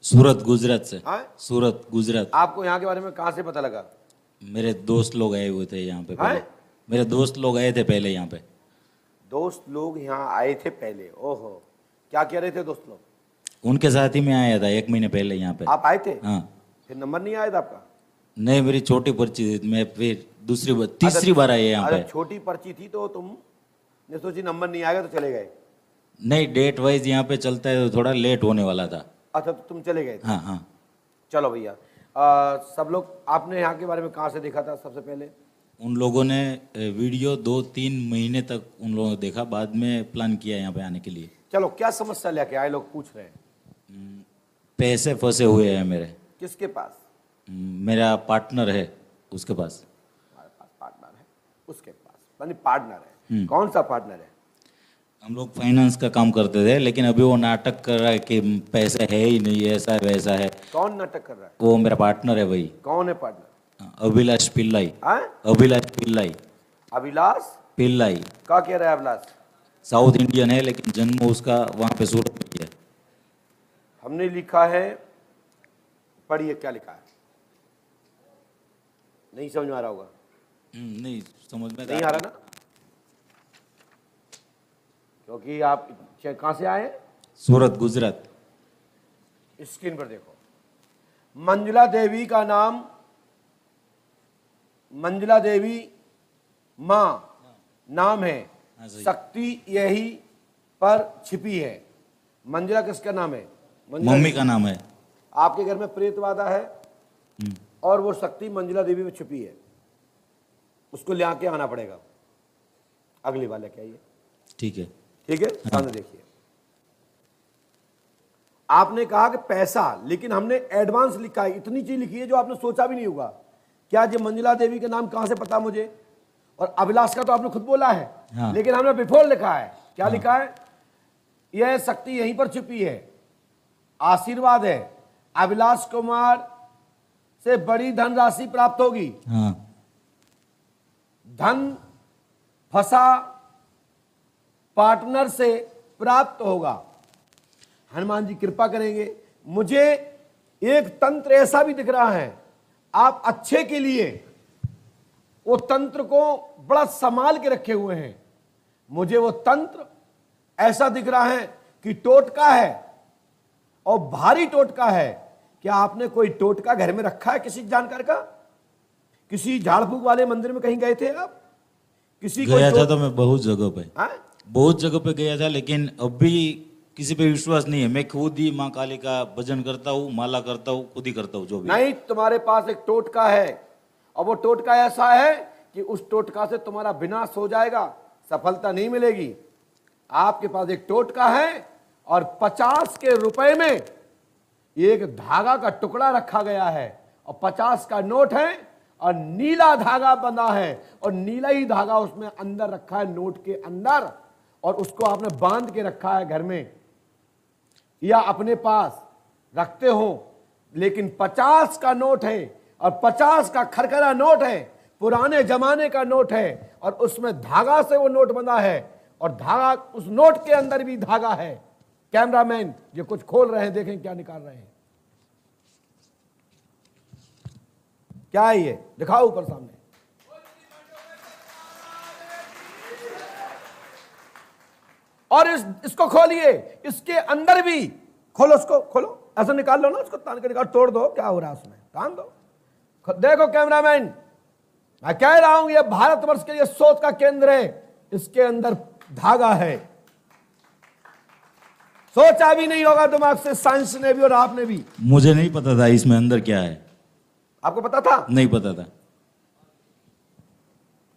सूरत गुजरात से। हाँ? सूरत गुजरात। आपको यहाँ के बारे में कहाँ से पता लगा? मेरे दोस्त लोग आए हुए थे यहाँ पे हाँ? पहले। मेरे दोस्त लोग आए थे पहले यहाँ पे। दोस्त लोग यहाँ आए थे पहले? ओहो, क्या कह रहे थे दोस्त लोग? उनके साथ ही मैं आया था 1 महीने पहले यहाँ पे। आप आए थे? हाँ। फिर नंबर नहीं आया था आपका? नहीं, मेरी छोटी पर्ची थी, मैं फिर तीसरी बार आया यहाँ पे। छोटी पर्ची थी तो तुमने सोची नंबर नहीं आएगा तो चले गए? नहीं, डेट वाइज यहाँ पे चलता है तो थोड़ा लेट होने वाला था। अच्छा, तो तुम चले गए थे? हाँ हाँ। चलो भैया, सब लोग आपने यहाँ के बारे में कहाँ से देखा था सबसे पहले? उन लोगों ने वीडियो 2-3 महीने तक उन लोगों ने देखा, बाद में प्लान किया यहाँ पे आने के लिए। चलो, क्या समस्या लेके आए लोग पूछ रहे हैं? पैसे फंसे हुए हैं मेरे। किसके पास? मेरा पार्टनर है, उसके पास। हमारे पास पार्टनर है, उसके पास यानी पार्टनर है। कौन सा पार्टनर है? हम लोग फाइनेंस का काम करते थे, लेकिन अभी वो नाटक कर रहा है कि पैसे है ही नहीं, ऐसा है वैसा है। कौन नाटक कर रहा है? वो मेरा पार्टनर है भाई। कौन है पार्टनर? अभिलाष पिल्लाई। हाँ? अभिलाष पिल्लाई। अभिलाष पिल्लाई। क्या कह रहा है अभिलाष? साउथ इंडियन है, लेकिन जन्म उसका वहाँ पे सूरत में है। हमने लिखा है, पढ़िए क्या लिखा है। नहीं समझ में आ रहा होगा? नहीं समझ में नहीं आ रहा ना, क्योंकि आप कहाँ से आए हैं? सूरत गुजरात। स्क्रीन पर देखो, मंजुला देवी का नाम, मंजुला देवी माँ नाम है, शक्ति यही पर छिपी है। मंजुला किसका नाम है? मम्मी का नाम है। आपके घर में प्रेतवादा है और वो शक्ति मंजुला देवी में छिपी है, उसको ले आके आना पड़ेगा। अगली बार लेके आइए। ठीक है। ठीक है, सामने देखिए। आपने कहा कि पैसा, लेकिन हमने एडवांस लिखा है, इतनी चीज लिखी है जो आपने सोचा भी नहीं होगा। क्या ये मंजुला देवी के नाम कहां से पता मुझे? और अभिलाष का तो आपने खुद बोला है। हाँ। लेकिन हमने बिफोर लिखा है। क्या लिखा है? यह शक्ति यहीं पर छिपी है, आशीर्वाद है, अभिलाष कुमार से बड़ी धनराशि प्राप्त होगी। हाँ। धन फंसा पार्टनर से प्राप्त होगा। हनुमान जी कृपा करेंगे। मुझे एक तंत्र ऐसा भी दिख रहा है, आप अच्छे के लिए वो तंत्र को बड़ा संभाल के रखे हुए हैं। मुझे वो तंत्र ऐसा दिख रहा है कि टोटका है और भारी टोटका है। क्या आपने कोई टोटका घर में रखा है किसी जानकार का? किसी झाड़ फूक वाले मंदिर में कहीं गए थे आप? किसी गया था तो मैं बहुत जगह पे। हाँ? बहुत जगह पे गया था, लेकिन अभी किसी पे विश्वास नहीं है। मैं खुद ही माँ काली का भजन करता हूँ, माला करता हूँ, खुद ही करता हूँ जो भी। नहीं, तुम्हारे पास एक टोटका है और वो टोटका ऐसा है कि उस टोटका से तुम्हारा विनाश हो जाएगा, सफलता नहीं मिलेगी। आपके पास एक टोटका है और 50 के रुपए में एक धागा का टुकड़ा रखा गया है और 50 का नोट है और नीला धागा बंधा है और नीला ही धागा उसमें अंदर रखा है, नोट के अंदर, और उसको आपने बांध के रखा है घर में या अपने पास रखते हो। लेकिन 50 का नोट है और 50 का खरखरा नोट है, पुराने जमाने का नोट है, और उसमें धागा से वो नोट बंधा है और धागा, उस नोट के अंदर भी धागा है। कैमरामैन ये कुछ खोल रहे हैं, देखें क्या निकाल रहे हैं। क्या है ये? दिखाओ ऊपर सामने। और इसको खोलिए, इसके अंदर भी खोलो, उसको खोलो, ऐसा निकाल लो ना, उसको तान के निकाल, तोड़ दो, क्या हो रहा है उसमें, तान दो। देखो कैमरामैन, मैं कह रहा हूं ये भारतवर्ष के लिए सोच का केंद्र है। इसके अंदर धागा है, सोचा भी नहीं होगा दिमाग से, साइंस ने भी और आपने भी। मुझे नहीं पता था इसमें अंदर क्या है। आपको पता था? नहीं पता था।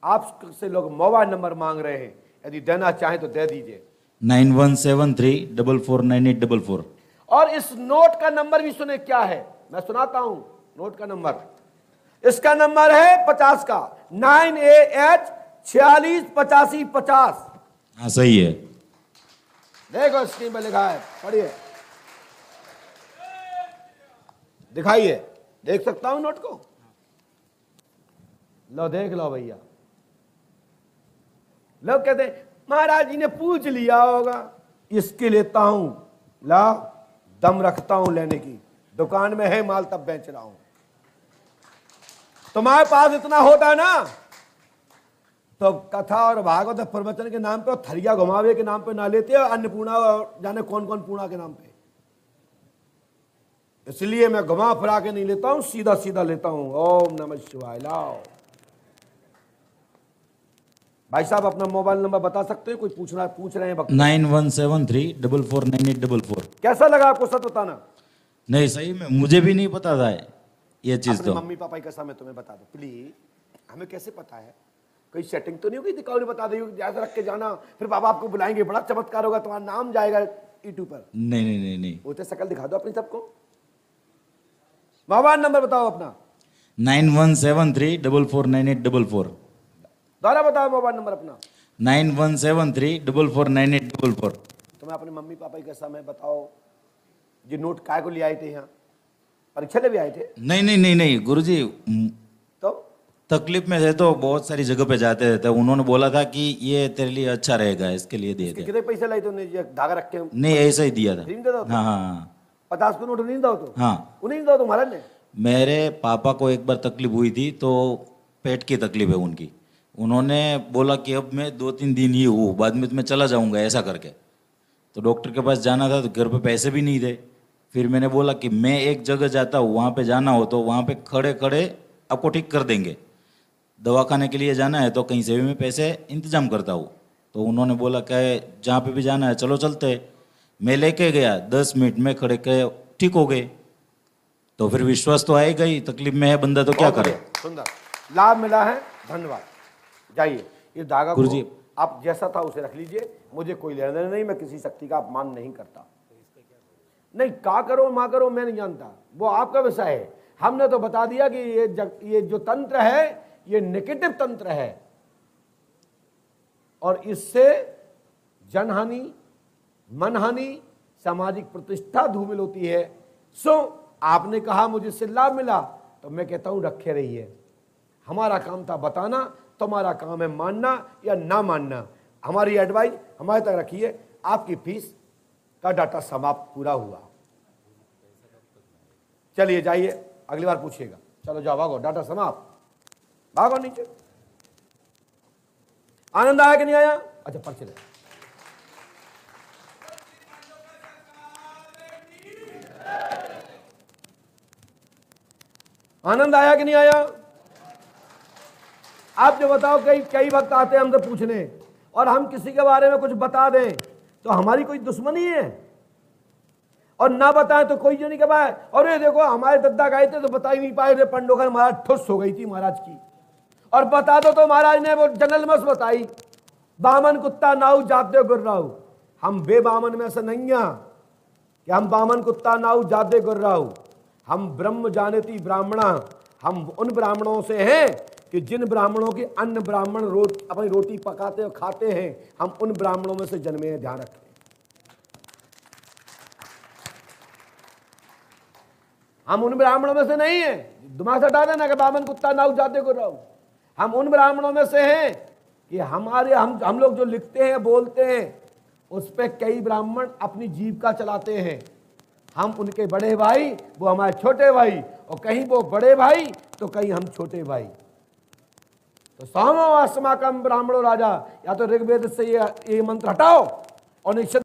आपसे लोग मोबाइल नंबर मांग रहे हैं, यदि देना चाहें तो दे दीजिए। 9173449844। और इस नोट का नंबर भी सुने क्या है, मैं सुनाता हूं नोट का नंबर। इसका नंबर है 50 का, 9AH 468550। हाँ सही है। देखो स्क्रीन पर लिखा है, पढ़िए, दिखाइए। देख सकता हूं नोट को? लो देख लो भैया। लोग कहते हैं महाराज जी ने पूछ लिया होगा, इसके लेता हूं, ला दम रखता हूं लेने की। दुकान में है माल तब बेच रहा हूं। तुम्हारे पास इतना होता ना तो कथा और भागवत और प्रवचन के नाम पे और थरिया घुमावे के नाम पे ना लेते और अन्नपूर्णा और जाने कौन कौन पूर्णा के नाम पे। इसलिए मैं घुमा फिरा के नहीं लेता हूं, सीधा सीधा लेता हूं। ओम नमः शिवाय। लाओ भाई साहब अपना मोबाइल नंबर बता सकते हो? कोई पूछ रहे हैं भक्त। 9173449844। कैसा लगा आपको सच बताना? नहीं सही में मुझे भी नहीं पता था ये चीज। अपने तो मम्मी पापा की कसम है तुम्हें बता दो प्लीज। हमें कैसे पता है? कोई सेटिंग तो नहीं होगी दिखाओ ने बता दी जैसे रख के जाना, फिर बाबा आपको बुलाएंगे, बड़ा चमत्कार होगा, तुम्हारा नाम जाएगा यूट्यूब पर। नहीं नहीं नहीं नहीं। वो तो शकल दिखा दो अपनी सबको। मोबाइल नंबर बताओ अपना। 9173449844। दोबारा बताओ मोबाइल नंबर अपना। 9173449844। तुम्हें अपने मम्मी पापा की कसम है बताओ ये नोट काय को ले आए थे यहाँ? परीक्षा ले भी आए थे? नहीं नहीं नहीं नहीं गुरुजी, तो तकलीफ में थे तो बहुत सारी जगह पे जाते थे, तो उन्होंने बोला था कि ये तेरे लिए अच्छा रहेगा, इसके लिए दे दे। कितने पैसे लाई तुमने धागा रख के? नहीं ऐसा ही दिया था। फ्री में दे दो? हाँ हाँ 50 को नोट नहीं दो तो? हाँ। उन्हें नहीं दो तो महाराज ने? मेरे पापा को एक बार तकलीफ हुई थी तो पेट की तकलीफ है उनकी। उन्होंने बोला कि अब मैं 2-3 दिन ही हूँ, बाद में मैं चला जाऊँगा ऐसा करके। तो डॉक्टर के पास जाना था तो घर पे पैसे भी नहीं थे। फिर मैंने बोला कि मैं एक जगह जाता हूँ, वहाँ पे जाना हो तो वहाँ पे खड़े खड़े आपको ठीक कर देंगे, दवाखाने के लिए जाना है तो कहीं से भी मैं पैसे इंतजाम करता हूँ। तो उन्होंने बोला कि जहाँ पे भी जाना है चलो चलते। मैं लेके गया, 10 मिनट में खड़े के ठीक हो गए। तो फिर विश्वास तो आएगा ही, तकलीफ में है बंदा तो क्या करे। सुंदर लाभ मिला है, धन्यवाद। जाइए इस धागा को गुरुजी आप जैसा था उसे रख लीजिए, मुझे कोई लेना देना नहीं, मैं किसी शक्ति का अपमान नहीं करता। नहीं का करो माँ करो मैं नहीं जानता, वो आपका विषय है। हमने तो बता दिया कि ये जो तंत्र है ये नेगेटिव तंत्र है और इससे जनहानि, मनहानि, सामाजिक प्रतिष्ठा धूमिल होती है। सो आपने कहा मुझे इससे लाभ मिला तो मैं कहता हूं रखे रहिए। हमारा काम था बताना, तुम्हारा काम है मानना या ना मानना। हमारी एडवाइस हमारे तक रखिए। आपकी फीस का डाटा समाप्त पूरा हुआ। चलिए जाइए, अगली बार पूछिएगा। चलो जाओ, भागो, डाटा समाप्त, भागो नीचे। आनंद आया कि नहीं आया? अच्छा पर्चे ले। आनंद आया कि नहीं आया? आप जो बताओ, कई वक्त आते हैं हमसे पूछने और हम किसी के बारे में कुछ बता दें तो हमारी कोई दुश्मनी है, और ना बताएं तो कोई जो नहीं कहा अरे देखो हमारे दद्दा गए थे तो बता ही नहीं पाए थे, पंडोकर महाराज ठुस हो गई थी महाराज की, और बता दो तो महाराज ने वो जनरल मस बताई, बामन कुत्ता नाऊ जाते गुर्राऊ। हम बे बामन में से नहीं है कि हम बामन कुत्ता नाऊ जाते गुर्राऊ। हम ब्रह्म जानती ब्राह्मणा, हम उन ब्राह्मणों से हैं कि जिन ब्राह्मणों के अन्य ब्राह्मण अपनी रोटी पकाते और खाते हैं, हम उन ब्राह्मणों में से जन्मे हैं, ध्यान रखें। हम उन ब्राह्मणों में से नहीं है, दिमाग से हटा देना कि बामन कुत्ता नाऊ जाते को रहो। हम उन ब्राह्मणों में से हैं कि हम लोग जो लिखते हैं बोलते हैं उस पर कई ब्राह्मण अपनी जीविका चलाते हैं। हम उनके बड़े भाई, वो हमारे छोटे भाई, और कहीं वो बड़े भाई तो कहीं हम छोटे भाई। तो सोमो अस्माकम ब्राह्मणो राजा, या तो ऋग्वेद से ये मंत्र हटाओ और निश्चित